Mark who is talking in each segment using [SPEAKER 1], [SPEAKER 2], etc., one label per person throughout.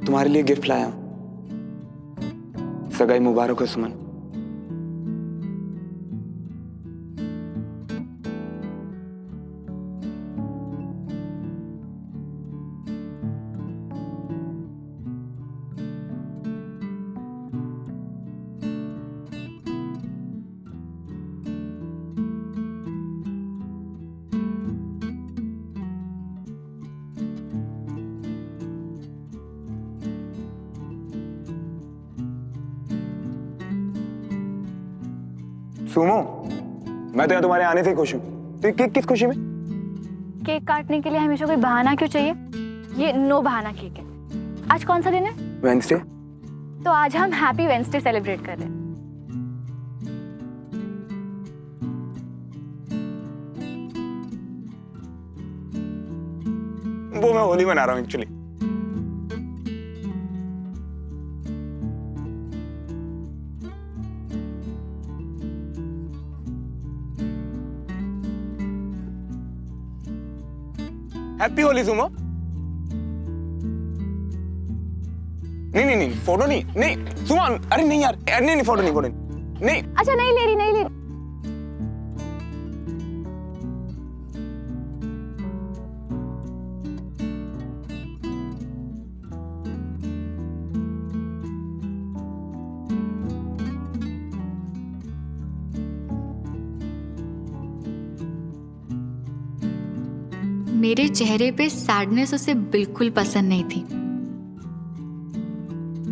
[SPEAKER 1] तुम्हारे लिए गिफ्ट लाया हूं। सगाई मुबारक हो सुमन। सुमो, मैं तो यहाँ तुम्हारे आने से खुश हूँ। तो किस खुशी में?
[SPEAKER 2] केक काटने के लिए हमेशा कोई बहाना क्यों चाहिए? ये नो बहाना केक है। आज कौन सा दिन है?
[SPEAKER 1] वेडनेसडे।
[SPEAKER 2] तो आज हम हैप्पी वेडनेसडे सेलिब्रेट कर रहे हैं।
[SPEAKER 1] वो मैं होली मना रहा हूँ एक्चुअली। Happy Holi Sumo. नहीं फोटो नहीं सुमन, अरे नहीं यार, नहीं फोटो नहीं।
[SPEAKER 2] अच्छा नहीं ले रही।
[SPEAKER 3] मेरे चेहरे पे सैडनेस उसे बिल्कुल पसंद नहीं थी।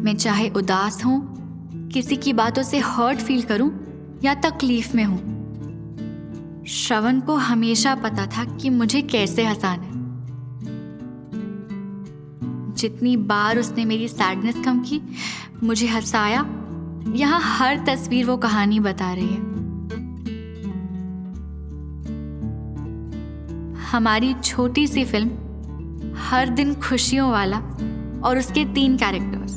[SPEAKER 3] मैं चाहे उदास हूं, किसी की बातों से हर्ट फील करूं या तकलीफ में हूं, श्रवण को हमेशा पता था कि मुझे कैसे हंसाना है। जितनी बार उसने मेरी सैडनेस कम की, मुझे हंसाया, यहाँ हर तस्वीर वो कहानी बता रही है। हमारी छोटी सी फिल्म हर दिन खुशियों वाला और उसके 3 कैरेक्टर्स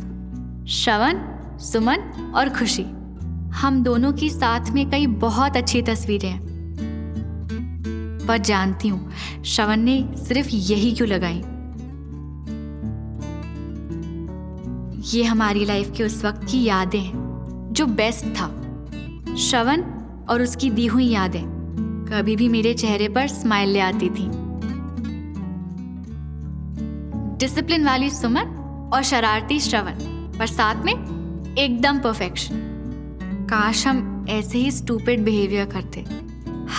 [SPEAKER 3] श्रवण, सुमन और खुशी, हम दोनों की साथ में कई बहुत अच्छी तस्वीरें हैं। पर जानती हूँ श्रवण ने सिर्फ यही क्यों लगाई। ये हमारी लाइफ के उस वक्त की यादें हैं जो बेस्ट था। श्रवण और उसकी दी हुई यादें कभी भी मेरे चेहरे पर स्माइल ले आती थी। डिसिप्लिन वाली सुमन और शरारती श्रवण, पर साथ में एकदम परफेक्शन। काश हम ऐसे ही स्टूपिड बिहेवियर करते,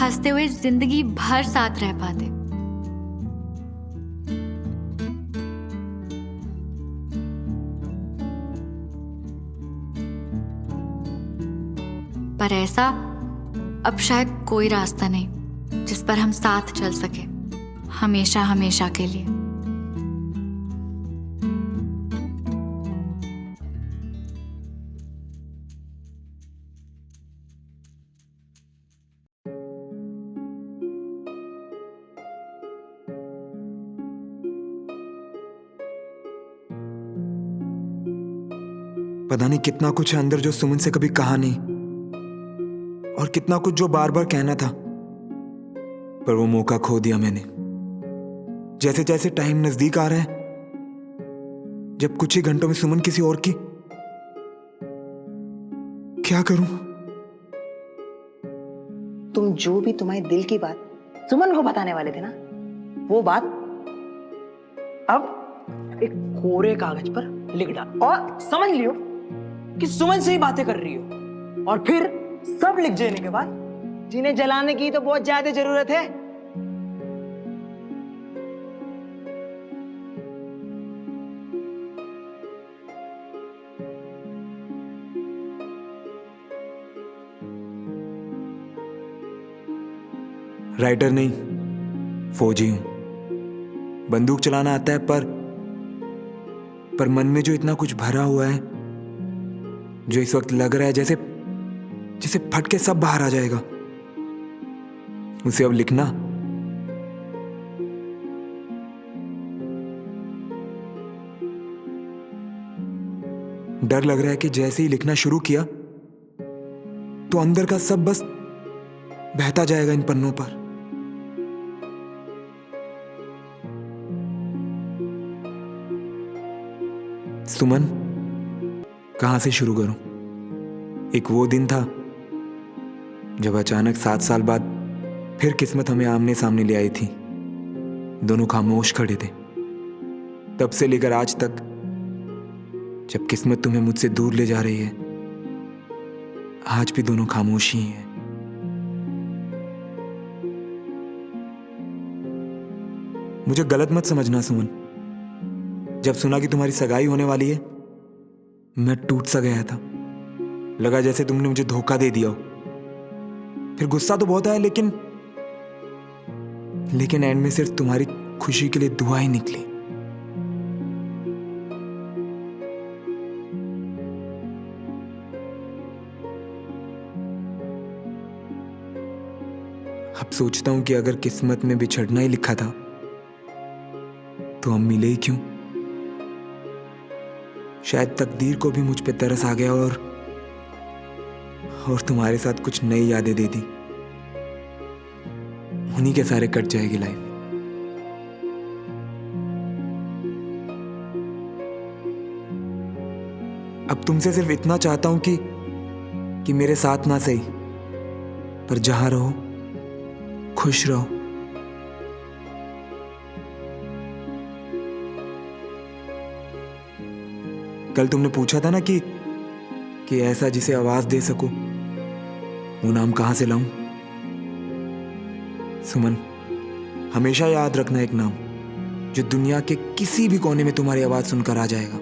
[SPEAKER 3] हंसते हुए जिंदगी भर साथ रह पाते। पर ऐसा अब शायद कोई रास्ता नहीं जिस पर हम साथ चल सके हमेशा हमेशा के लिए।
[SPEAKER 1] पता नहीं कितना कुछ है अंदर जो सुमन से कभी कहा नहीं, और कितना कुछ जो बार बार कहना था, पर वो मौका खो दिया मैंने। जैसे जैसे टाइम नजदीक आ रहा है, जब कुछ ही घंटों में सुमन किसी और की, क्या करूं?
[SPEAKER 4] तुम जो भी तुम्हारे दिल की बात सुमन को बताने वाले थे ना, वो बात अब एक कोरे कागज पर लिख डालो और समझ लियो कि सुमन से ही बातें कर रही हो। और फिर सब लिख देने के बाद जिन्हें जलाने की तो बहुत ज्यादा जरूरत है।
[SPEAKER 1] राइटर नहीं, फौजी हूं। बंदूक चलाना आता है, पर मन में जो इतना कुछ भरा हुआ है, जो इस वक्त लग रहा है जैसे फट के सब बाहर आ जाएगा, उसे अब लिखना डर लग रहा है कि जैसे ही लिखना शुरू किया तो अंदर का सब बस बहता जाएगा इन पन्नों पर। सुमन, कहाँ से शुरू करूं? एक वो दिन था जब अचानक 7 साल बाद फिर किस्मत हमें आमने सामने ले आई थी। दोनों खामोश खड़े थे। तब से लेकर आज तक, जब किस्मत तुम्हें मुझसे दूर ले जा रही है, आज भी दोनों खामोश ही हैं। मुझे गलत मत समझना सुमन। जब सुना कि तुम्हारी सगाई होने वाली है, मैं टूट सा गया था। लगा जैसे तुमने मुझे धोखा दे दिया हो। फिर गुस्सा तो बहुत आया, लेकिन एंड में सिर्फ तुम्हारी खुशी के लिए दुआ ही निकली। अब सोचता हूं कि अगर किस्मत में बिछड़ना ही लिखा था तो हम मिले ही क्यों? शायद तकदीर को भी मुझ पे तरस आ गया और तुम्हारे साथ कुछ नई यादें दे दी। उन्हीं के सारे कट जाएगी लाइफ। अब तुमसे सिर्फ इतना चाहता हूं कि मेरे साथ ना सही, पर जहां रहो खुश रहो। कल तुमने पूछा था ना कि ऐसा जिसे आवाज दे सको, वो नाम कहां से लाऊं? सुमन, हमेशा याद रखना एक नाम जो दुनिया के किसी भी कोने में तुम्हारी आवाज सुनकर आ जाएगा।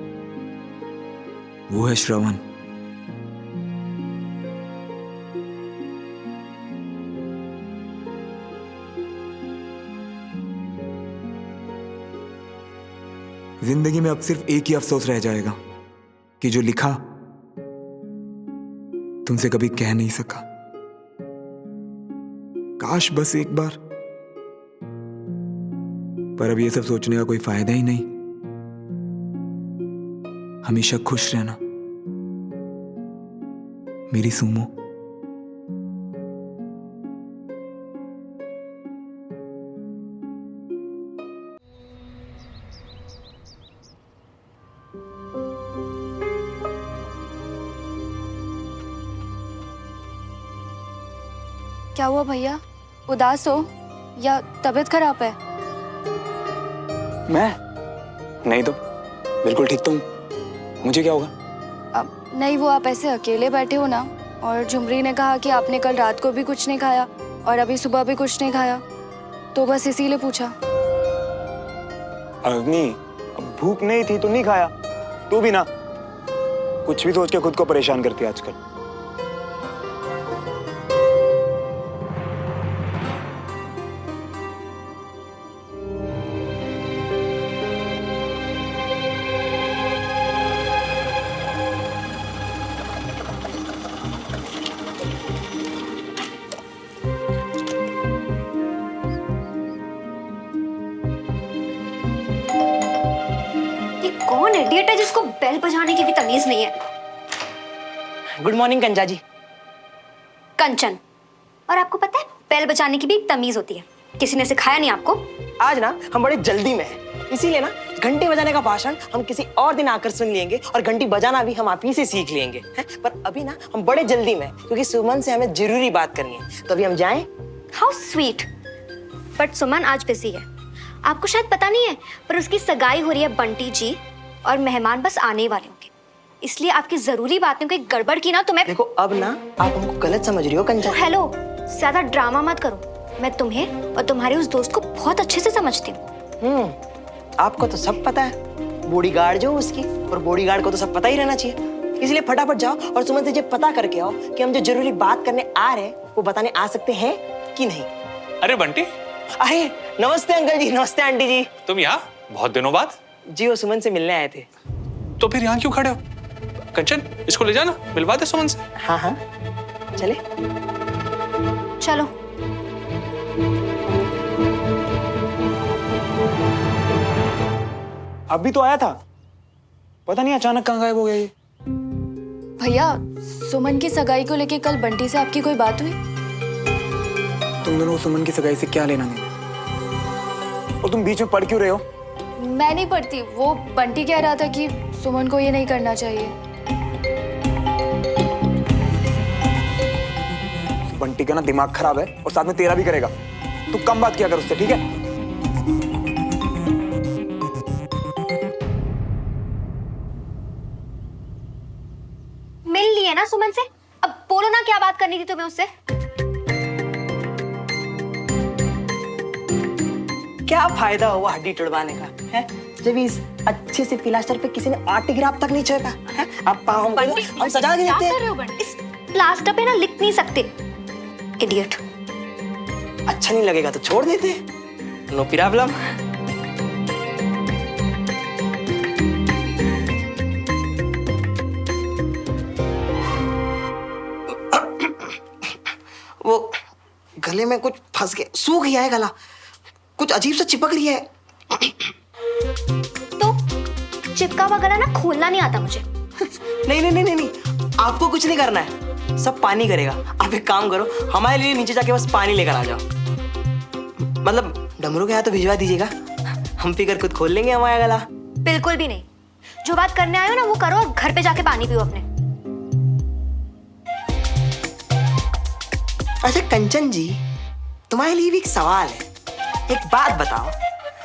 [SPEAKER 1] वो है श्रवण। जिंदगी में अब सिर्फ एक ही अफसोस रह जाएगा कि जो लिखा तुमसे कभी कह नहीं सका। काश बस एक बार, पर अब ये सब सोचने का कोई फायदा ही नहीं। हमेशा खुश रहना मेरी सुमो।
[SPEAKER 2] क्या हुआ भैया? उदास हो या तबीयत खराब है?
[SPEAKER 1] मैं नहीं तो बिल्कुल ठीक तो हूं। मुझे क्या होगा?
[SPEAKER 2] नहीं, वो आप ऐसे अकेले बैठे हो ना, और झुमरी ने कहा कि आपने कल रात को भी कुछ नहीं खाया और अभी सुबह भी कुछ नहीं खाया, तो बस इसीलिए पूछा।
[SPEAKER 1] अग्नि, भूख नहीं थी तो नहीं खाया। तू भी ना कुछ भी सोच के खुद को परेशान करती है आजकल।
[SPEAKER 5] कौन इडियट है जिसको बेल बजाने की भी तमीज नहीं है?
[SPEAKER 4] गुड मॉर्निंग कंचा जी।
[SPEAKER 5] कंचन। और आपको पता है बेल बजाने की भी एक तमीज होती है। किसी ने सिखाया नहीं आपको?
[SPEAKER 4] आज ना हम बड़े जल्दी में हैं, इसीलिए ना घंटी बजाने का भाषण हम किसी और दिन आकर सुन लेंगे और घंटी बजाना भी हम आप ही से सीख लेंगे, हैं? पर अभी ना हम बड़े जल्दी में हैं, क्योंकि सुमन से हमें जरूरी बात करनी है। तो अभी हम जाएं?
[SPEAKER 5] How sweet. बट सुमन आज बिजी है। आपको शायद पता नहीं है, पर उसकी सगाई हो रही है बंटी जी, और मेहमान बस आने वाले होंगे। इसलिए आपकी जरूरी बात में कोई गड़बड़ की ना तो मैं।
[SPEAKER 4] देखो अब ना आप हमको गलत समझ रही हो कंचा।
[SPEAKER 5] हेलो, ज्यादा ड्रामा मत करो। मैं तुम्हें और तुम्हारे उस दोस्त को बहुत अच्छे से समझती हूँ।
[SPEAKER 4] आपको तो सब पता है, बॉडीगार्ड जो उसकी, और बॉडीगार्ड को तो सब पता ही रहना चाहिए। इसलिए फटाफट जाओ और सुमन से ये पता करके आओ कि हम जो जरूरी बात करने आ रहे हैं वो बताने आ सकते हैं कि नहीं।
[SPEAKER 6] अरे बंटी।
[SPEAKER 4] अरे नमस्ते अंकल जी। नमस्ते आंटी जी।
[SPEAKER 6] तुम यहाँ बहुत दिनों बाद?
[SPEAKER 4] जी वो सुमन से मिलने आए थे।
[SPEAKER 6] तो फिर यहाँ क्यों खड़े हो? कंचन, इसको ले जाना, मिलवा दे सुमन से।
[SPEAKER 4] हाँ हाँ चले।
[SPEAKER 5] चलो।
[SPEAKER 1] अभी तो आया था, पता नहीं अचानक कहाँ गायब हो गया ये।
[SPEAKER 2] भैया, सुमन की सगाई को लेके कल बंटी से आपकी कोई बात हुई?
[SPEAKER 1] तुम दोनों सुमन की सगाई से क्या लेना देना? और तुम बीच में पढ़ क्यों रहे हो?
[SPEAKER 2] मैं नहीं पढ़ती, वो बंटी कह रहा था कि सुमन को ये नहीं करना चाहिए।
[SPEAKER 1] बंटी का ना दिमाग खराब है और साथ में तेरा भी करेगा। तू कम बात किया कर उससे, ठीक है?
[SPEAKER 5] मिल लिए ना सुमन से, अब बोलो ना क्या बात करनी थी तुम्हें उससे।
[SPEAKER 4] क्या फायदा हुआ हड्डी तुड़वाने का है, जब इस अच्छे से प्लास्टर पे किसी ने ऑटोग्राफ तक नहीं छोड़ा है। अब पाँव हम सजा के देते हैं।
[SPEAKER 5] इस प्लास्टर पे ना लिख नहीं सकते, इडियट।
[SPEAKER 4] अच्छा नहीं लगेगा तो छोड़ देते, नो प्रॉब्लम। वो गले में कुछ फंस गया, सूख गया है गला, कुछ अजीब सा चिपक रही है।
[SPEAKER 5] तो चिपका हुआ गला ना खोलना नहीं आता मुझे।
[SPEAKER 4] नहीं नहीं नहीं नहीं नहीं, आपको कुछ नहीं करना है, सब पानी करेगा। आप एक काम करो, हमारे लिए नीचे जाके बस पानी लेकर आ जाओ। मतलब डमरू के हाथ तो भिजवा दीजिएगा, हम फिकर खुद खोल लेंगे हमारा गला।
[SPEAKER 5] बिल्कुल भी नहीं, जो बात करने आए हो ना वो करो और घर पे जाके पानी पियो अपने।
[SPEAKER 4] अच्छा कंचन जी, तुम्हारे लिए भी एक सवाल है। एक बात बताओ,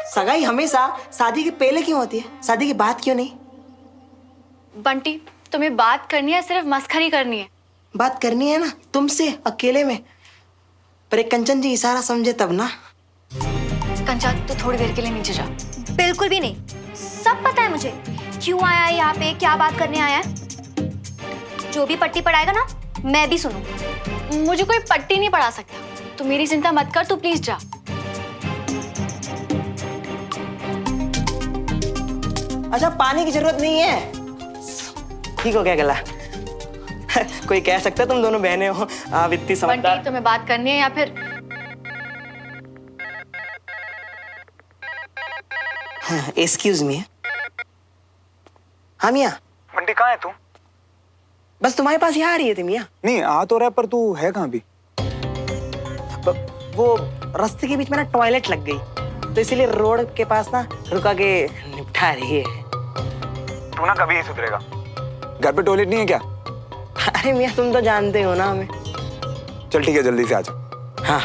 [SPEAKER 4] सगाई हमेशा शादी के पहले क्यों होती है, शादी के बाद क्यों नहीं?
[SPEAKER 3] बंटी, तुम्हें बात करनी है, सिर्फ मस्खरी करनी है।
[SPEAKER 4] बात करनी है ना तुमसे अकेले में, पर एक कंचन जी इशारा समझे तब ना।
[SPEAKER 3] कंचा, तो थोड़ी देर के लिए नीचे जा।
[SPEAKER 5] बिल्कुल भी नहीं, सब पता है मुझे क्यों आया है यहाँ पे, क्या बात करने आया है। जो भी पट्टी पढ़ाएगा ना मैं भी सुनूं।
[SPEAKER 3] मुझे कोई पट्टी नहीं पढ़ा सकता, तू मेरी चिंता मत कर, तू प्लीज जा।
[SPEAKER 4] अच्छा पानी की जरूरत नहीं है, ठीक हो गया गला। कोई कह सकता है तुम दोनों बहनें हो, आप इतनी समझदार।
[SPEAKER 3] बंटी, तुम्हें बात करनी है या फिर?
[SPEAKER 4] Excuse me. हाँ मियाँ।
[SPEAKER 1] बंटी कहाँ है तू?
[SPEAKER 4] बस तुम्हारे पास यहाँ आ रही है थी मियाँ।
[SPEAKER 1] नहीं आ तो रहा है, पर तू है कहाँ भी?
[SPEAKER 4] वो रास्ते के बीच में ना टॉयलेट लग गई, तो इसीलिए रोड के पास ना रुका के निपटा रही है।
[SPEAKER 1] तू ना कभी नहीं सुधरेगा। घर पे टॉयलेट नहीं है क्या?
[SPEAKER 4] अरे मियाँ तुम तो जानते हो ना हमें।
[SPEAKER 1] चल ठीक है, जल्दी से आ जा।
[SPEAKER 4] हाँ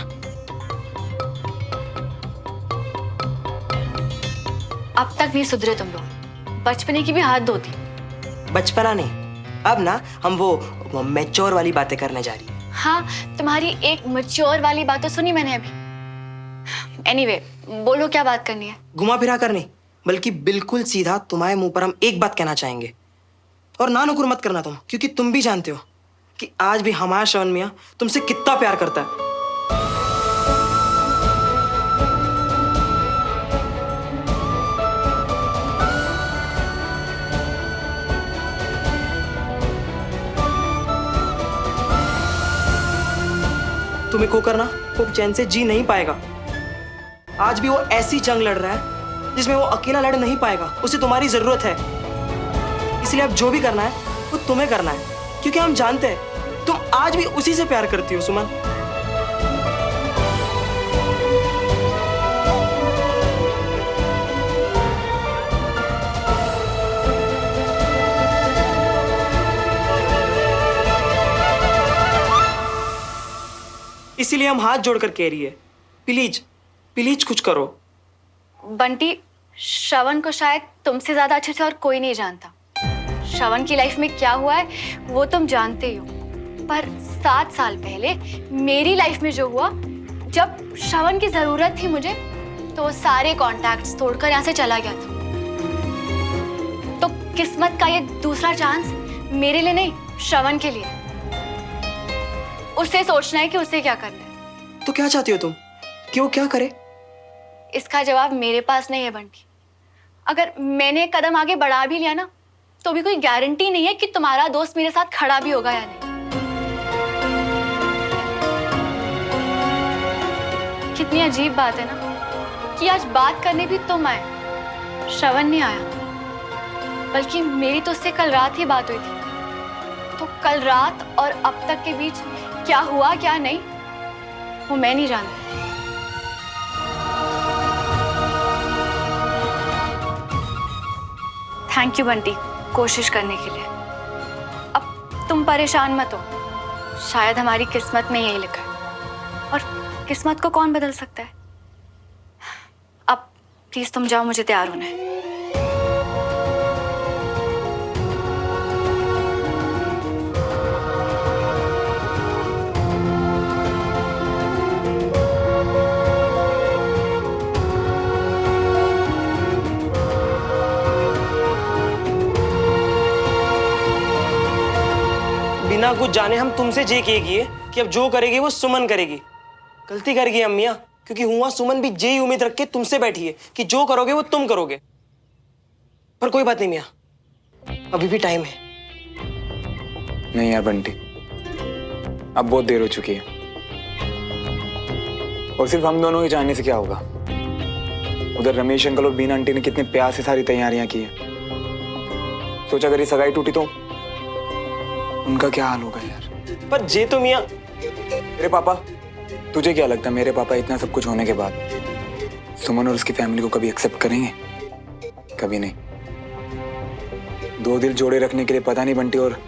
[SPEAKER 3] अब तक नहीं सुधरे तुम लोग, बचपने की भी हाथ धोती।
[SPEAKER 4] बचपना नहीं, अब ना हम वो मैच्योर वाली बातें करने जा रही है।
[SPEAKER 3] हाँ, तुम्हारी एक मैच्योर वाली बात तो सुनी मैंने अभी। एनीवे, बोलो क्या बात करनी है।
[SPEAKER 4] घुमा फिरा कर नहीं, बल्कि बिल्कुल सीधा तुम्हारे मुंह पर हम एक बात कहना चाहेंगे। और ना नुकुर मत करना तुम, क्योंकि तुम भी जानते हो कि आज भी हमारा श्रवण मियाँ तुमसे कितना प्यार करता है। तुम्हें खो करना वो चैन से जी नहीं पाएगा। आज भी वो ऐसी जंग लड़ रहा है जिसमें वो अकेला लड़ नहीं पाएगा, उसे तुम्हारी जरूरत है। इसलिए अब जो भी करना है वो तुम्हें करना है, क्योंकि हम जानते हैं तुम आज भी उसी से प्यार करती हो सुमन। इसीलिए हम हाथ जोड़कर कह रही है, प्लीज प्लीज कुछ करो।
[SPEAKER 3] बंटी, श्रवण को शायद तुमसे ज्यादा अच्छे से और कोई नहीं जानता। श्रवण की लाइफ में क्या हुआ है वो तुम जानते ही हो, पर 7 साल पहले मेरी लाइफ में जो हुआ, जब श्रवण की जरूरत थी मुझे, तो वो सारे कॉन्टैक्ट्स तोड़कर यहाँ से चला गया था। तो किस्मत का ये दूसरा चांस मेरे लिए नहीं, श्रवण के लिए। उसे सोचना है कि उसे क्या करना है।
[SPEAKER 4] तो क्या चाहती हो तुम कि वो क्या करे?
[SPEAKER 3] इसका जवाब मेरे पास नहीं है बंटी। अगर मैंने एक कदम आगे बढ़ा भी लिया ना, तो भी कोई गारंटी नहीं है कि तुम्हारा दोस्त मेरे साथ खड़ा भी होगा या नहीं। कितनी अजीब बात है ना कि आज बात करने भी तुम आए, श्रवण नहीं आया। बल्कि मेरी तो उससे कल रात ही बात हुई थी। तो कल रात और अब तक के बीच क्या हुआ क्या नहीं, वो मैं नहीं जानती। थैंक यू बंटी,
[SPEAKER 2] कोशिश करने के लिए। अब तुम परेशान मत हो, शायद हमारी किस्मत में यही लिखा है, और किस्मत को कौन बदल सकता है। अब प्लीज तुम जाओ, मुझे तैयार होना है।
[SPEAKER 4] बिना कुछ जाने हम तुमसे जे किए कि अब जो करेगी वो सुमन करेगी। गलती कर गई अम्मिया, क्योंकि हुआ सुमन भी जे उम्मीद रख के तुमसे बैठी है कि जो करोगे वो तुम करोगे। पर कोई बात नहीं मियाँ, अभी भी टाइम है।
[SPEAKER 1] नहीं यार बंटी, अब बहुत देर हो चुकी है, और सिर्फ हम दोनों ही जानने से क्या होगा। उधर रमेश अंकल और बीना आंटी ने कितने प्यार से सारी तैयारियां की है। सोचा अगर ये सगाई टूटी तो उनका क्या हाल होगा यार।
[SPEAKER 4] पर जे तो मियाँ,
[SPEAKER 1] मेरे पापा, तुझे क्या लगता है मेरे पापा इतना सब कुछ होने के बाद सुमन और उसकी फैमिली को कभी एक्सेप्ट करेंगे? कभी नहीं। दो दिल जोड़े रखने के लिए पता नहीं बंटी और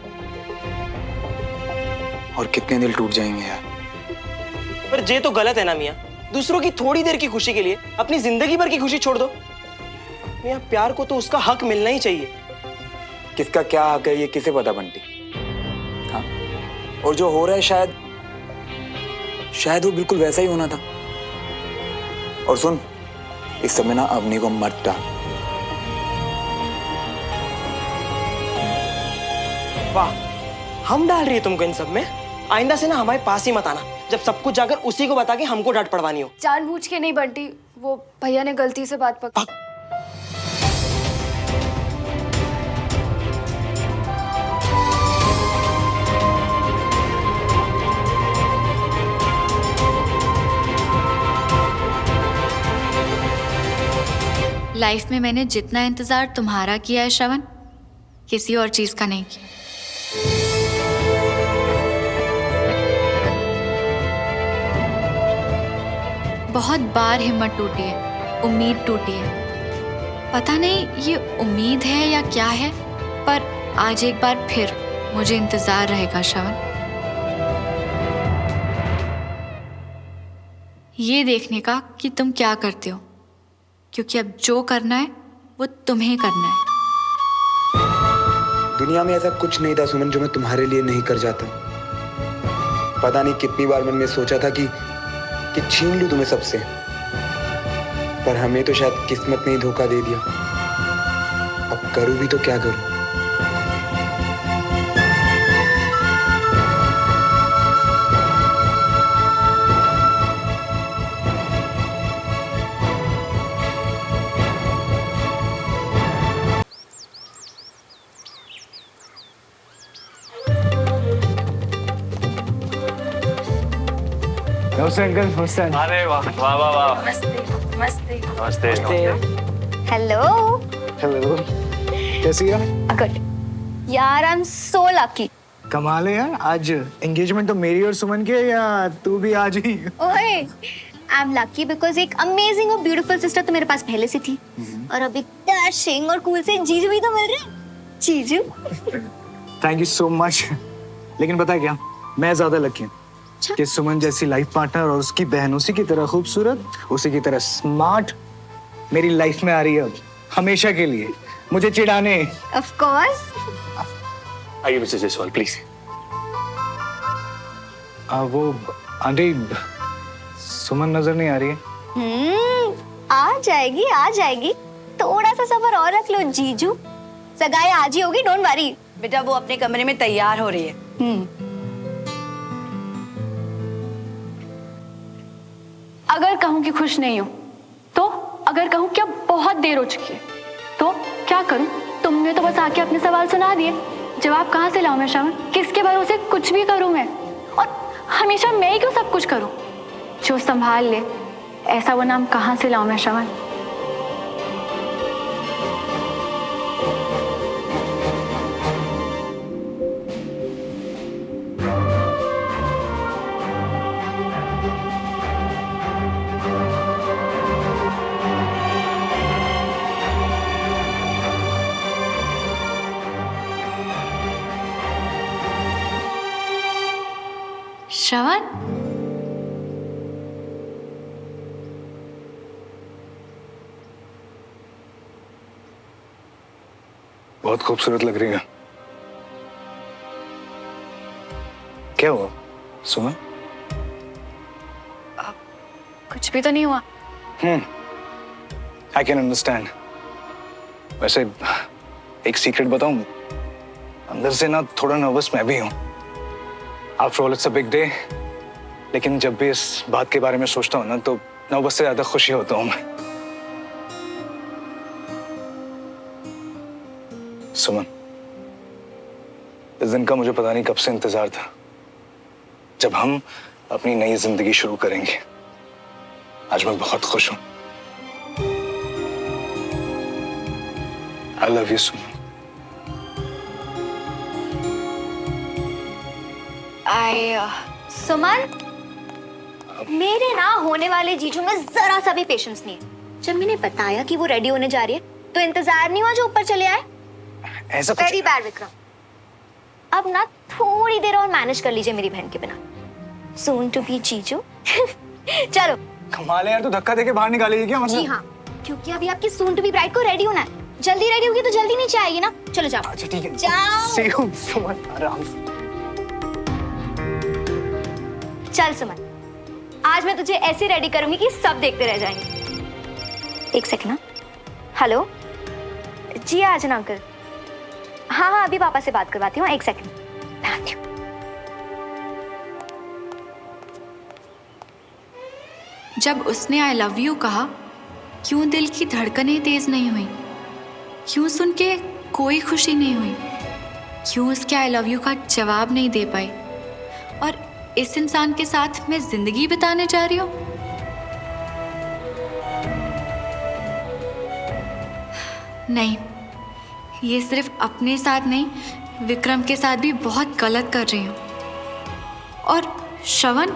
[SPEAKER 1] कितने दिल टूट जाएंगे यार।
[SPEAKER 4] पर जे तो गलत है ना मियाँ। दूसरों की थोड़ी देर की खुशी के लिए अपनी जिंदगी भर की खुशी छोड़ दो। मियाँ, प्यार को तो उसका हक मिलना ही चाहिए।
[SPEAKER 1] किसका क्या हक है ये किसे पता बंटी। हाँ, और जो हो रहा है शायद वो बिल्कुल वैसा ही होना था। और सुन, इस समय ना अवनी को मत डाल।
[SPEAKER 4] वाह, हम डाल रही है तुमको इन सब में। आइंदा से ना हमारे पास ही मत आना, जब सब कुछ जाकर उसी को बता के हमको डांट पड़वानी हो।
[SPEAKER 2] जानबूझ के नहीं बंटी, वो भैया ने गलती से बात पकड़ी।
[SPEAKER 3] लाइफ में मैंने जितना इंतजार तुम्हारा किया है श्रवण, किसी और चीज का नहीं किया। बहुत बार हिम्मत टूटी है, उम्मीद टूटी है। पता नहीं ये उम्मीद है या क्या है, पर आज एक बार फिर मुझे इंतजार रहेगा श्रवण, ये देखने का कि तुम क्या करते हो, क्योंकि अब जो करना है वो तुम्हें करना है।
[SPEAKER 1] दुनिया में ऐसा कुछ नहीं था सुमन जो मैं तुम्हारे लिए नहीं कर जाता। पता नहीं कितनी बार मन में सोचा था कि छीन लूं तुम्हें सबसे, पर हमें तो शायद किस्मत ने ही धोखा दे दिया। अब करूं भी तो क्या करूं।
[SPEAKER 7] नमस्ते अंकल। नमस्ते।
[SPEAKER 6] अरे वाह वाह वाह वाह।
[SPEAKER 2] नमस्ते।
[SPEAKER 6] नमस्ते।
[SPEAKER 5] हेलो।
[SPEAKER 7] हेलो, कैसी है?
[SPEAKER 5] गुड यार, आई एम सो लकी।
[SPEAKER 7] कमाल है यार, आज एंगेजमेंट तो मेरी और सुमन की है, या तू भी आज ही?
[SPEAKER 5] ओए, आई एम लकी बिकॉज एक अमेजिंग और ब्यूटीफुल सिस्टर तो मेरे पास पहले से थी, और अभी डैशिंग और कूल से जीजू भी तो मिल रहे हैं। जीजू
[SPEAKER 7] थैंक यू सो मच। लेकिन पता है क्या, मैं ज्यादा लकी हूँ कि सुमन जैसी लाइफ पार्टनर और उसकी बहन उसी की तरह खूबसूरत, उसी की तरह स्मार्ट मेरी लाइफ में आ रही है अब, हमेशा के लिए, मुझे चिढ़ाने।
[SPEAKER 5] Of course.
[SPEAKER 6] आइए मिस्टर जायसवाल प्लीज।
[SPEAKER 7] वो आंटी, सुमन नजर नहीं आ रही है।
[SPEAKER 5] आ जाएगी आ जाएगी, थोड़ा सा सब्र और रख लो जीजू, सगाई आज ही होगी, डोंट वरी।
[SPEAKER 8] बेटा वो अपने कमरे में तैयार हो रही है।
[SPEAKER 2] अगर कहूं कि खुश नहीं हूं तो, अगर कहूं कि अब बहुत देर हो चुकी है तो क्या करूं? तुमने तो बस आके अपने सवाल सुना दिए, जवाब कहां से लाऊं मैं श्रवण? किसके भरोसे कुछ भी करूं मैं? और हमेशा मैं ही क्यों सब कुछ करूं? जो संभाल ले ऐसा वो नाम कहां से लाऊं मैं श्रवण?
[SPEAKER 3] श्रवण,
[SPEAKER 7] बहुत खूबसूरत लग रही है। क्या हुआ सुमन?
[SPEAKER 2] कुछ भी तो नहीं हुआ।
[SPEAKER 7] I can understand. वैसे एक सीक्रेट बताऊं, अंदर से ना थोड़ा नर्वस मैं भी हूं। After all it's a big day, लेकिन जब भी इस बात के बारे में सोचता हूं ना तो नर्वस से ज्यादा खुशी होता हूं मैं। सुमन, इस दिन का मुझे पता नहीं कब से इंतजार था, जब हम अपनी नई जिंदगी शुरू करेंगे। आज मैं बहुत खुश हूं। आई लव यू सुमन।
[SPEAKER 5] सुमन, मेरे ना होने वाले जीजू में जरा सा भी पेशेंस नहीं है। जब मैंने बताया कि वो रेडी होने जा रही है तो इंतजार नहीं हुआ जो ऊपर चले आए।
[SPEAKER 7] ऐसा कुछ
[SPEAKER 5] वेरी बैड विक्रम। अब ना थोड़ी देर और मैनेज कर लीजिए मेरी बहन के बिना। सून टू बी जीजू। चलो।
[SPEAKER 7] कमाल है यार, तू धक्का देके बाहर निकालेगी क्या?
[SPEAKER 5] जी हाँ, क्योंकि अभी आपकी सून टू बी ब्राइड को रेडी होना है। जल्दी रेडी होगी तो जल्दी नीचे आएगी ना। चलो जाओ।
[SPEAKER 7] अच्छा ठीक है,
[SPEAKER 5] जाओ।
[SPEAKER 7] See you, सुमन, आराम से।
[SPEAKER 5] चल सुमन, आज मैं तुझे ऐसे रेडी करूंगी कि सब देखते रह जाएंगे। एक सेकंड ना। हेलो जी, आज ना अंकल। हाँ हाँ, अभी पापा से बात करवाती हूँ। एक सेकंड आती हूँ।
[SPEAKER 3] जब उसने आई लव यू कहा, क्यों दिल की धड़कनें तेज नहीं हुई? क्यों सुन के कोई खुशी नहीं हुई? क्यों उसके आई लव यू का जवाब नहीं दे पाई? और इस इंसान के साथ मैं जिंदगी बिताने जा रही हूँ। नहीं, ये सिर्फ अपने साथ नहीं, विक्रम के साथ भी बहुत गलत कर रही हूँ। और श्रवण,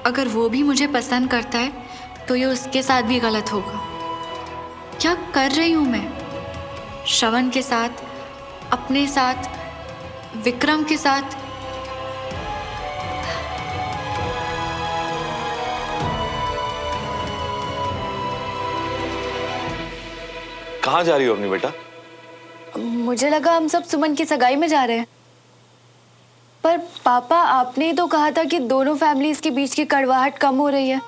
[SPEAKER 3] अगर वो भी मुझे पसंद करता है तो ये उसके साथ भी गलत होगा। क्या कर रही हूँ मैं? श्रवण के साथ, अपने साथ, विक्रम के साथ।
[SPEAKER 9] कहाँ जा रही हो अपनी बेटा?
[SPEAKER 2] मुझे लगा हम सब सुमन की सगाई में जा रहे हैं, पर पापा आपने ही तो कहा था कि दोनों फैमिलीज के बीच की कड़वाहट कम हो रही है।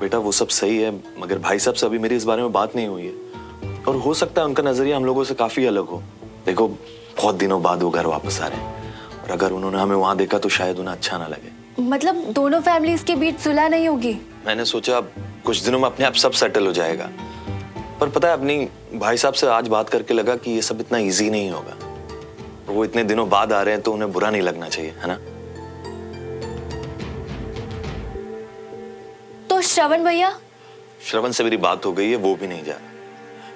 [SPEAKER 9] बेटा वो सब सही है, मगर भाई साहब से अभी मेरी इस बारे में बात नहीं हुई है, और हो सकता है उनका नजरिया हम लोगों से काफी अलग हो। देखो, बहुत दिनों बाद वो घर वापस आ रहे हैं, और अगर उन्होंने हमें वहां देखा तो शायद उन्हें अच्छा ना लगे।
[SPEAKER 2] मतलब दोनों फैमिलीज के बीच सुलह नहीं होगी?
[SPEAKER 9] मैंने सोचा कुछ दिनों में अपने आप सब सेटल हो जाएगा, पर पता है अपनी भाई साहब से आज बात करके लगा कि ये सब इतना ईजी नहीं होगा। वो इतने दिनों बाद आ रहे हैं तो उन्हें बुरा नहीं लगना चाहिए, है ना?
[SPEAKER 2] तो श्रवण भैया?
[SPEAKER 9] श्रवण से मेरी बात हो गई है, वो भी नहीं जा रहा,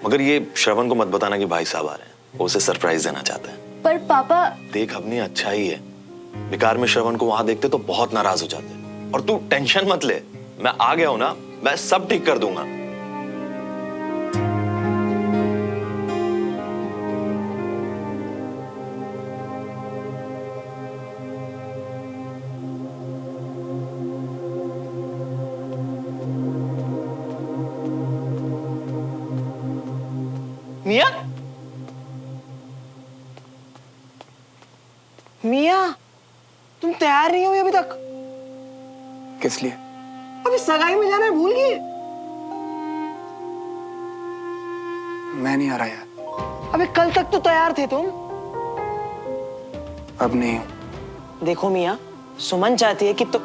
[SPEAKER 9] मगर ये श्रवण को मत बताना कि भाई साहब आ रहे हैं, वो उसे सरप्राइज देना चाहता है।
[SPEAKER 2] पर पापा।
[SPEAKER 9] देख, अपनी अच्छा ही है, बेकार में श्रवण को वहां देखते तो बहुत नाराज हो जाते। और तू टेंशन मत ले, मैं आ गया हूं ना, मैं सब ठीक कर दूंगा।
[SPEAKER 4] मिया, मिया, तुम तैयार नहीं हो अभी तक?
[SPEAKER 7] किस लिए?
[SPEAKER 4] अभी सगाई में जाना है, भूल गए?
[SPEAKER 7] मैं नहीं आ रहा यार।
[SPEAKER 4] अबे कल तक तो तैयार थे तुम।
[SPEAKER 7] अब नहीं।
[SPEAKER 4] देखो मिया, सुमन चाहती है कि तो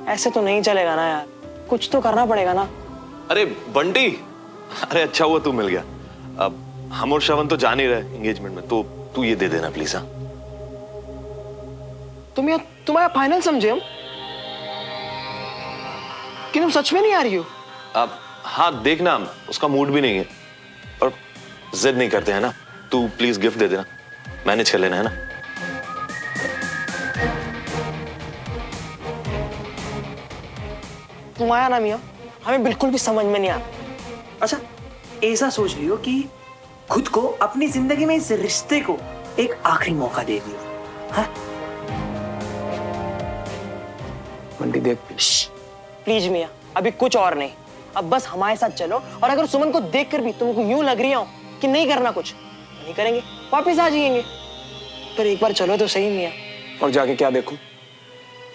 [SPEAKER 4] ऐसे तो नहीं चलेगा ना यार, कुछ तो करना पड़ेगा ना।
[SPEAKER 9] अरे बंटी, अरे अच्छा हुआ तू मिल गया। अब हम और श्रवण तो जान ही रहे एंगेजमेंट में, तो तू ये दे देना प्लीज। हाँ,
[SPEAKER 4] तुम्हारा फाइनल समझे हम कि तुम सच में नहीं आ रही हो?
[SPEAKER 9] अब हाँ देखना, उसका मूड भी नहीं है और जिद नहीं करते हैं ना, तू प्लीज गिफ्ट दे देना, मैनेज कर लेना, है ना?
[SPEAKER 4] तुम आया ना मिया, हमें बिल्कुल भी समझ में नहीं आ।
[SPEAKER 10] अच्छा, ऐसा सोच लियो कि खुद को, अपनी जिंदगी में इस रिश्ते को एक आखिरी मौका दे दियो। हाँ?
[SPEAKER 7] बंटी देख,
[SPEAKER 4] प्लीज मियाँ, अभी कुछ और नहीं, अब बस हमारे साथ चलो, और अगर सुमन को देखकर भी तुमको यूं लग रही हो कि नहीं करना कुछ, नहीं करेंगे, वापस आ जाएंगे। पर एक बार चलो तो सही मियाँ।
[SPEAKER 1] और जाके क्या देखूं?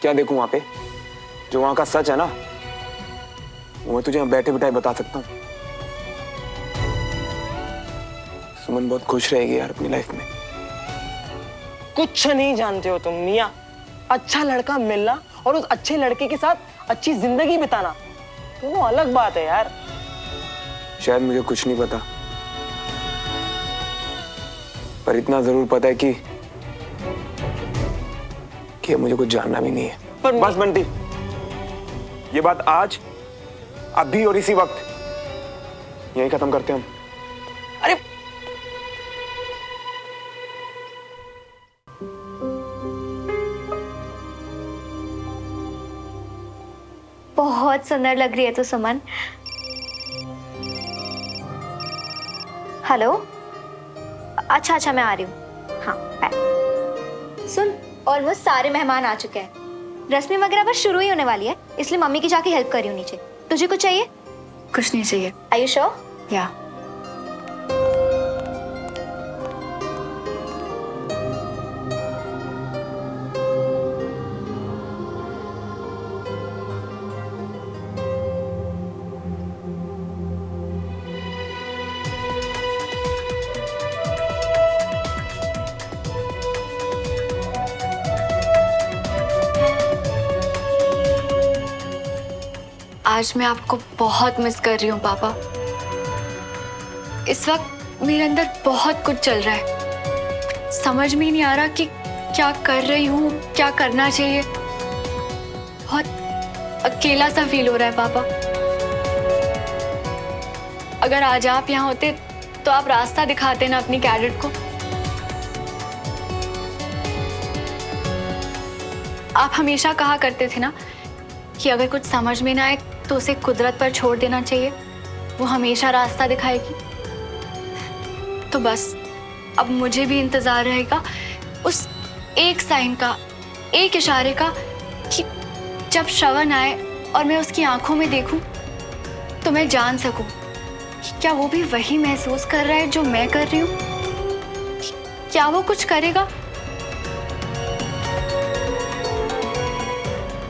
[SPEAKER 1] क्या देखूं वहां पे? जो वहां का सच है ना, वो मैं तुझे यहाँ बैठे बिठाए बता सकता हूँ। सुमन बहुत खुश रहेगी यार अपनी लाइफ में।
[SPEAKER 4] कुछ नहीं जानते हो तुम मियाँ। अच्छा लड़का मिलना और उस अच्छे लड़के के साथ अच्छी जिंदगी बिताना दोनों अलग बात है यार।
[SPEAKER 1] शायद मुझे कुछ नहीं पता, पर इतना जरूर पता है कि मुझे कुछ जानना भी नहीं है।
[SPEAKER 4] पर
[SPEAKER 1] बस बंटी, ये बात आज, अभी और इसी वक्त यही खत्म करते हैं हम।
[SPEAKER 4] अरे
[SPEAKER 5] बहुत सुंदर लग रही है तो सुमन। हेलो, अच्छा अच्छा मैं आ रही हूँ। हाँ बाय। सुन, ऑलमोस्ट सारे मेहमान आ चुके हैं, रस्में वगैरह बस शुरू ही होने वाली है, इसलिए मम्मी की जाके हेल्प कर रही हूँ नीचे। तुझे कुछ चाहिए?
[SPEAKER 3] कुछ नहीं चाहिए।
[SPEAKER 5] Are you sure?
[SPEAKER 3] या आज मैं आपको बहुत मिस कर रही हूँ पापा। इस वक्त मेरे अंदर बहुत कुछ चल रहा है, समझ में ही नहीं आ रहा कि क्या कर रही हूँ, क्या करना चाहिए। बहुत अकेला सा फील हो रहा है पापा। अगर आज आप यहाँ होते तो आप रास्ता दिखाते ना अपनी कैडेट को। आप हमेशा कहा करते थे ना कि अगर कुछ समझ में ना आए तो उसे कुदरत पर छोड़ देना चाहिए, वो हमेशा रास्ता दिखाएगी। तो बस अब मुझे भी इंतजार रहेगा उस एक साइन का, एक इशारे का, कि जब श्रवण आए और मैं उसकी आंखों में देखूं तो मैं जान सकूं कि क्या वो भी वही महसूस कर रहा है जो मैं कर रही हूं। क्या वो कुछ करेगा?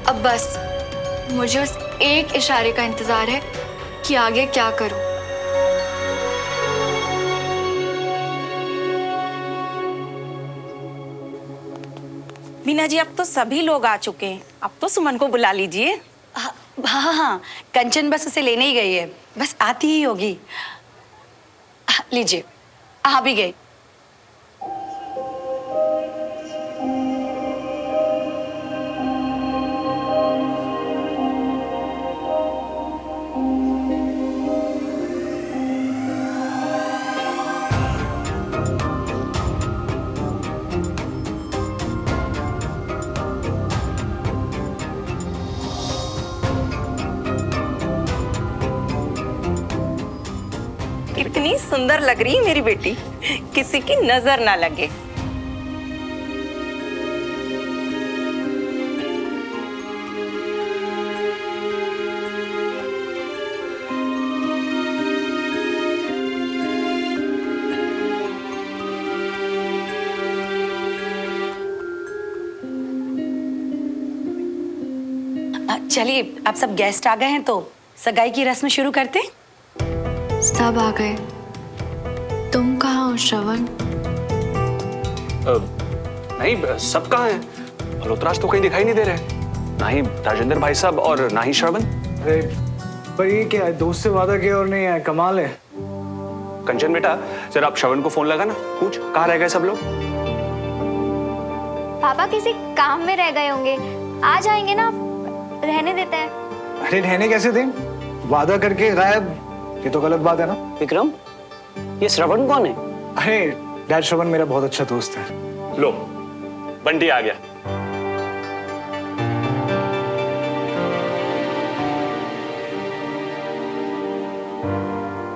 [SPEAKER 3] अब बस मुझे उस एक इशारे का इंतजार है कि आगे क्या करूं।
[SPEAKER 8] मीना जी, अब तो सभी लोग आ चुके हैं, अब तो सुमन को बुला लीजिए।
[SPEAKER 11] हाँ हाँ हाँ, कंचन बस उसे लेने ही गई है, बस आती ही होगी। लीजिए, आ भी गई।
[SPEAKER 8] कितनी सुंदर लग रही है मेरी बेटी, किसी की नजर ना लगे।
[SPEAKER 11] चलिए, अब सब गेस्ट आ गए हैं तो सगाई की रस्म शुरू करते हैं।
[SPEAKER 3] सब आ गए, तुम कहाँ हो श्रवण?
[SPEAKER 6] नहीं, सब कहाँ हैं? रुद्राज तो कहीं दिखाई नहीं दे रहे, ना ही राजेंद्र भाई साहब और ना ही श्रवण।
[SPEAKER 7] अरे पर ये क्या है, दोस्त से वादा किया और नहीं आया, कमाल है।
[SPEAKER 6] कंचन बेटा, जरा आप श्रवण को फोन लगा ना, पूछ कहाँ रह गए सब लोग।
[SPEAKER 5] पापा किसी काम में रह गए होंगे, आ जाएंगे ना, रहने देते हैं।
[SPEAKER 7] अरे रहने कैसे दें, वादा करके गायब, ये तो गलत बात है ना।
[SPEAKER 10] विक्रम, ये श्रवण कौन है?
[SPEAKER 7] अरे डैड, श्रवण मेरा बहुत अच्छा दोस्त है।
[SPEAKER 6] लो, बंटी आ गया।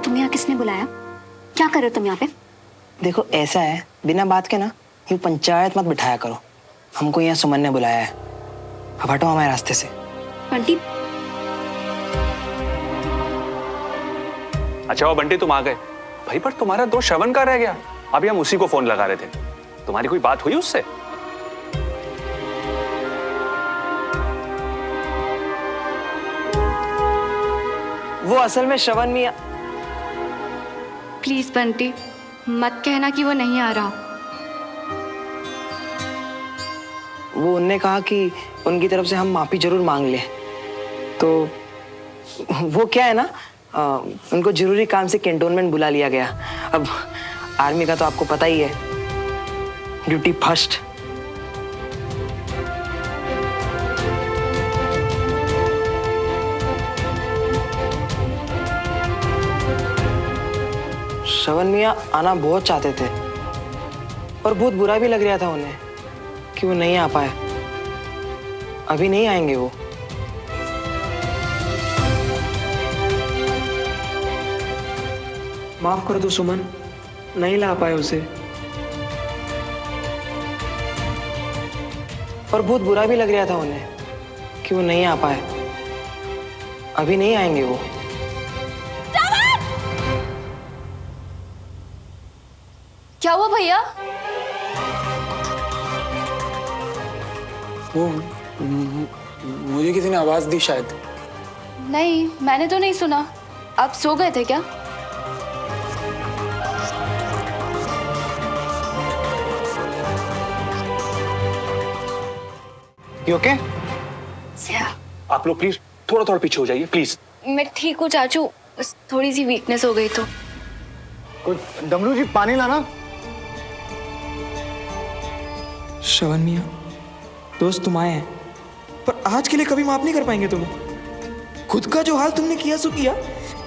[SPEAKER 5] तुम्हें यहाँ किसने बुलाया? क्या कर रहे हो तुम यहाँ पे?
[SPEAKER 4] देखो ऐसा है, बिना बात के ना यूं पंचायत मत बिठाया करो। हमको यहाँ सुमन ने बुलाया है, अब हटो हमारे रास्ते से।
[SPEAKER 5] बंटी,
[SPEAKER 6] अच्छा वो बंटी तुम आ गए भाई, पर तुम्हारा दोस्त श्रवण का रह गया। अभी हम उसी को फोन लगा रहे थे। तुम्हारी कोई बात हुई उससे?
[SPEAKER 4] वो असल में श्रवण मियाँ।
[SPEAKER 2] प्लीज बंटी, मत कहना कि वो नहीं आ रहा।
[SPEAKER 4] वो उनने कहा कि उनकी तरफ से हम माफी जरूर मांग लें। तो वो क्या है ना, उनको जरूरी काम से कैंटोनमेंट बुला लिया गया। अब आर्मी का तो आपको पता ही है, ड्यूटी फर्स्ट। श्रवण मियाँ आना बहुत चाहते थे और बहुत बुरा भी लग रहा था उन्हें कि वो नहीं आ पाए। अभी नहीं आएंगे वो। माफ कर दो सुमन, नहीं ला पाए उसे। और बहुत बुरा भी लग रहा था उन्हें कि वो नहीं आ पाए। अभी नहीं आएंगे वो।
[SPEAKER 2] क्या हुआ भैया?
[SPEAKER 1] वो मुझे किसी ने आवाज दी शायद।
[SPEAKER 2] नहीं, मैंने तो नहीं सुना। आप सो गए थे क्या?
[SPEAKER 7] You okay?
[SPEAKER 6] आप लोग प्लीज थोड़ा थोड़ा पीछे हो जाइए प्लीज।
[SPEAKER 2] मैं ठीक हूँ चाचू, बस थोड़ी सी वीकनेस हो गई तो।
[SPEAKER 7] कुछ डमरू जी पानी लाना।
[SPEAKER 4] श्रवण मियाँ, दोस्त तुम आए हैं, पर आज के लिए कभी माफ नहीं कर पाएंगे तुम्हें। खुद का जो हाल तुमने किया सो किया,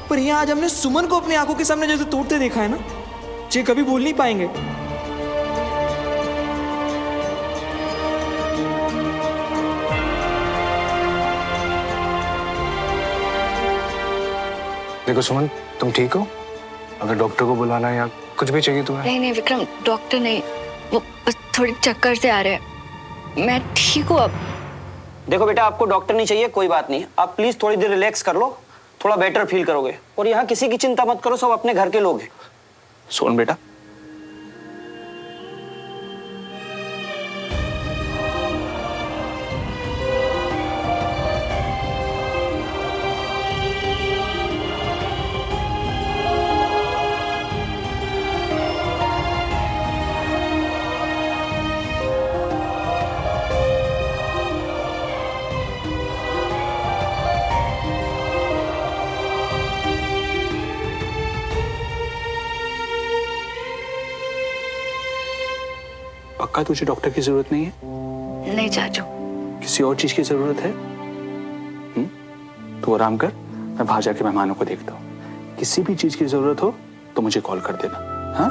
[SPEAKER 4] पर यहाँ आज हमने सुमन को अपनी आंखों के सामने जैसे तोड़ते देखा है ना, ये कभी भूल नहीं पाएंगे।
[SPEAKER 7] देखो सुमन, तुम ठीक हो? अगर डॉक्टर को बुलाना या कुछ भी चाहिए तुम्हें।
[SPEAKER 2] नहीं नहीं विक्रम, डॉक्टर नहीं, वो बस थोड़ी चक्कर से आ रहे हैं। मैं ठीक हूँ अब।
[SPEAKER 10] देखो बेटा, आपको डॉक्टर नहीं चाहिए, कोई बात नहीं। आप प्लीज थोड़ी देर रिलैक्स कर लो, थोड़ा बेटर फील करोगे। और यहाँ किसी की चिंता मत करो, सब अपने घर के लोग हैं।
[SPEAKER 6] सोन बेटा, पक्का तुझे डॉक्टर की जरूरत नहीं है?
[SPEAKER 2] नहीं चाचू।
[SPEAKER 6] किसी और चीज की जरूरत है? तू आराम कर, मैं बाहर जाके मेहमानों को देखता हूँ। किसी भी चीज की जरूरत हो तो मुझे कॉल कर देना। हाँ?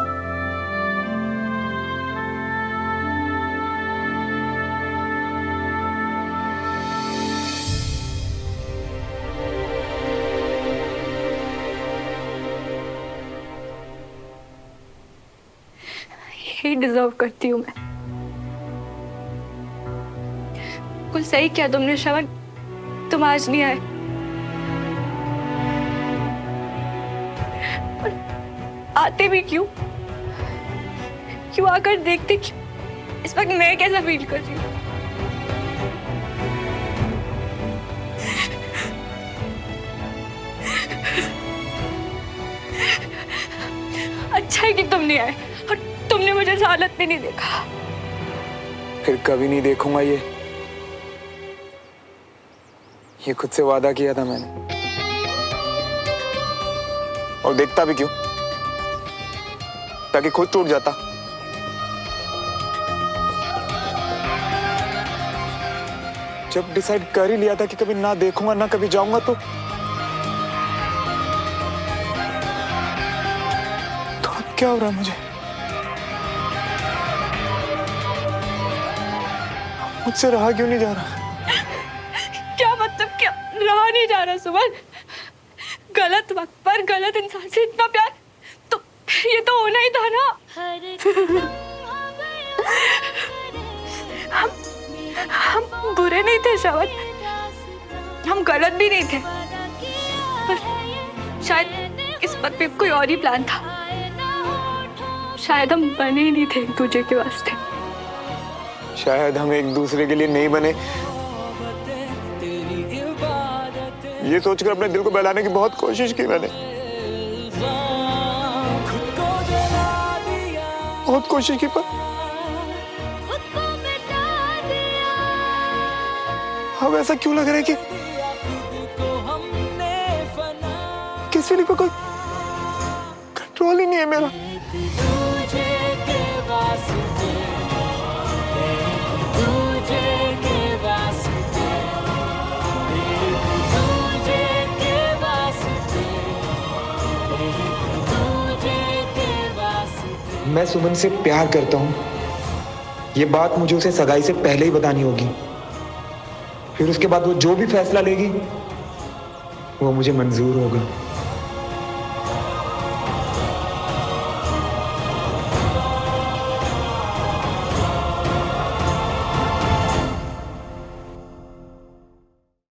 [SPEAKER 2] ही डिजर्व करती हूँ मैं। कुछ सही किया तुमने श्रवण, तुम आज नहीं आए। और आते भी क्यों? क्यों आकर देखते क्यों? इस वक्त मैं कैसा फील कर रही हूँ? अच्छा है कि तुम नहीं आए और तुमने मुझे इस हालत में नहीं देखा।
[SPEAKER 1] फिर कभी नहीं देखूंगा ये खुद से वादा किया था मैंने, और देखता भी क्यों, ताकि खुद टूट जाता। जब डिसाइड कर ही लिया था कि कभी ना देखूंगा ना कभी जाऊंगा, तो अब क्या हो रहा है मुझे? मुझसे रहा क्यों नहीं जा रहा?
[SPEAKER 2] क्या मतलब, क्या रहा नहीं जा रहा सुमन? गलत वक्त पर गलत इंसान से इतना प्यार, तो ये तो होना ही था ना। हम बुरे नहीं थे श्रवण, हम गलत भी नहीं थे, पर शायद इस वक्त पे कोई और ही प्लान था। शायद हम बने ही नहीं थे एक दूसरे के वास्ते।
[SPEAKER 1] शायद हम एक दूसरे के लिए नहीं बने, ये सोचकर अपने दिल को बहलाने की बहुत कोशिश की मैंने, बहुत कोशिश की, पर अब ऐसा क्यों लग रहा है कि किसी फीलिंग पर कोई कंट्रोल ही नहीं है मेरा। मैं सुमन से प्यार करता हूँ, ये बात मुझे उसे सगाई से पहले ही बतानी होगी। फिर उसके बाद वो जो भी फैसला लेगी वो मुझे मंजूर होगा।